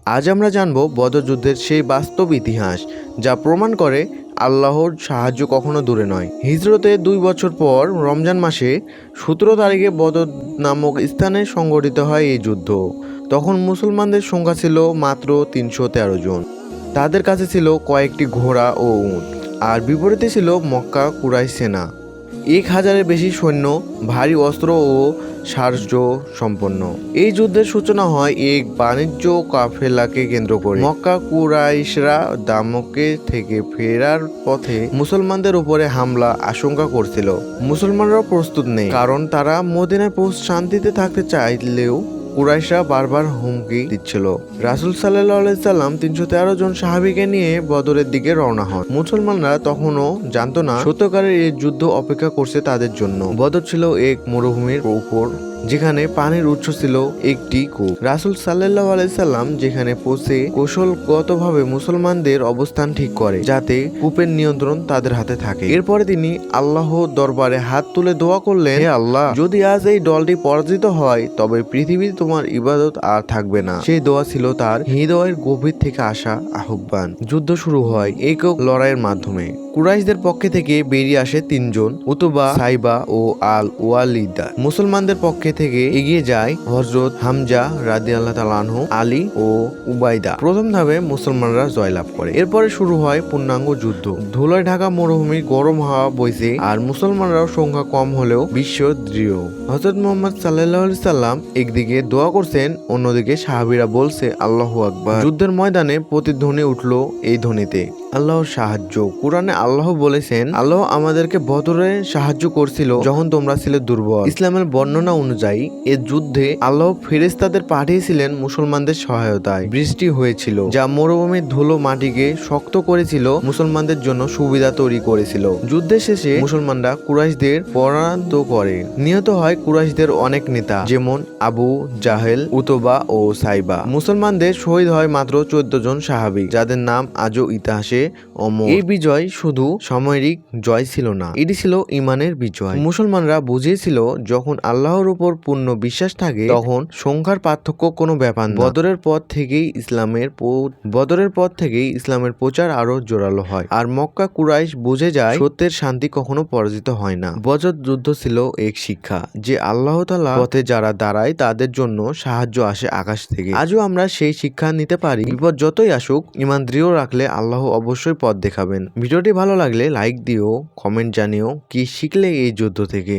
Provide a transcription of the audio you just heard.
আজ আমরা জানব বদর যুদ্ধের সেই বাস্তব ইতিহাস, যা প্রমাণ করে আল্লাহর সাহায্য কখনো দূরে নয়। হিজরতে 2 বছর পর রমজান মাসে 17 তারিখে বদর নামক স্থানে সংঘটিত হয় এই যুদ্ধ। তখন মুসলমানদের সংখ্যা ছিল মাত্র 313 জন। তাদের কাছে ছিল কয়েকটি ঘোড়া ও উট, আর বিপরীতে ছিল মক্কা কুরাইশ সেনা 1000-এর বেশি সৈন্য, ভারী অস্ত্র ও সাহায্য সম্পন্ন। এই যুদ্ধের সূচনা হয় এক বাণিজ্য কাফেলাকে কেন্দ্র করে। মক্কা কুরাইশরা দামস্কে থেকে ফেরার পথে মুসলমানদের উপরে হামলা আশঙ্কা করছিল। মুসলমানরা প্রস্তুত নেই, কারণ তারা মদিনায় শান্তিতে থাকতে চাইলেও কুরাইশরা বারবার হুমকি দিচ্ছিল। রাসূল সাল্লাল্লাহু আলাইহি সাল্লাম 313 জন সাহাবীকে নিয়ে বদরের দিকে রওনা হন। মুসলমানরা তখনও জানতো না সত্যকারের এই যুদ্ধ অপেক্ষা করছে তাদের জন্য। বদর ছিল এক মরুভূমির উপর, যেখানে পানির উৎস ছিল একটি কূপ। রাসূল সাল্লাল্লাহু আলাইহি সাল্লাম যেখানে পৌঁছে কৌশলগতভাবে মুসলমানদের অবস্থান ঠিক করে, যাতে কূপের নিয়ন্ত্রণ তাদের হাতে থাকে। এরপরে তিনি আল্লাহর দরবারে হাত তুলে দোয়া করলেন, হে আল্লাহ, যদি আজ এই দলটি পরাজিত হয় তবে পৃথিবীতে তোমার ইবাদত আর থাকবে না। সেই দোয়া ছিল তার হৃদয়ের গভীর থেকে আসা আহ্বান। যুদ্ধ শুরু হয় একক লড়াইয়ের মাধ্যমে। কুরাইশদের পক্ষে থেকে বেরিয়ে আসে 3 জন, উতবা, সাইবা ও আল ওয়ালিদা। মুসলমানদের পক্ষে থেকে এগিয়ে যায় হযরত হামজা রাদিয়াল্লাহু তাআলা আনহু, আলী ও উবাইদা। প্রথম ধাপে মুসলমানরা জয়লাভ করে। এরপরে শুরু হয় পূর্ণাঙ্গ যুদ্ধ। ধুলায় ঢাকা মরুভূমি, গরম হাওয়া বইছে, আর মুসলমানরাও সংখ্যা কম হলেও বিশ্ব দৃঢ়। হযরত মুহাম্মদ সাল্লাল্লাহু আলাইহি সাল্লাম একদিকে দোয়া করছেন, অন্যদিকে সাহাবীরা বলছে আল্লাহু আকবার। যুদ্ধের ময়দানে প্রতিধ্বনি উঠল এই ধ্বনিতে, আল্লাহর সাহায্য। কুরআনে আল্লাহ বলেছেন, আল্লাহ আমাদেরকে বদরে সাহায্য করছিল যখন তোমরা ছিলে দুর্বল। ইসলামের বর্ণনা অনুযায়ী এ যুদ্ধে আল্লাহ ফেরেশতাদের পাঠিয়েছিলেন মুসলমানদের সহায়তায়। বৃষ্টি হয়েছিল, যা মরুভূমির ধুলো মাটিকে শক্ত করেছিল, মুসলমানদের জন্য সুবিধা তৈরি করেছিল। যুদ্ধের শেষে মুসলমানরা কুরাইশদের পরাস্ত করে। নিহত হয় কুরাইশদের অনেক নেতা, যেমন আবু জাহেল, উতবা ও সাইবা। মুসলমানদের শহীদ হয় মাত্র 14 জন সাহাবী, যাদের নাম আজও ইতিহাসে অমর। এই বিজয় শুধু সামরিক জয় ছিল না, এটি ছিল ঈমানের বিজয়। মুসলমানরা বুঝিয়েছিল, যখন আল্লাহর উপর পূর্ণ বিশ্বাস থাকে তখন সংখ্যার পার্থক্য কোনো ব্যাপার না। বদরের পর থেকেই ইসলামের প্রচার আরো জোরালো হয়, আর মক্কা কুরাইশ বুঝে যায় সত্যের শান্তি কখনো পরাজিত হয় না। বদর যুদ্ধ ছিল এক শিক্ষা, যে আল্লাহ তাআলা পথে যারা দাঁড়ায় তাদের জন্য সাহায্য আসে আকাশ থেকে। আজও আমরা সেই শিক্ষা নিতে পারি। বিপদ যতই আসুক, ঈমান দৃঢ় রাখলে আল্লাহ অবশ্যই পথ দেখাবেন। ভিডিওটি ভালো লাগলে লাইক দিও, কমেন্ট জানিও কি শিখলে এই যুদ্ধ থেকে।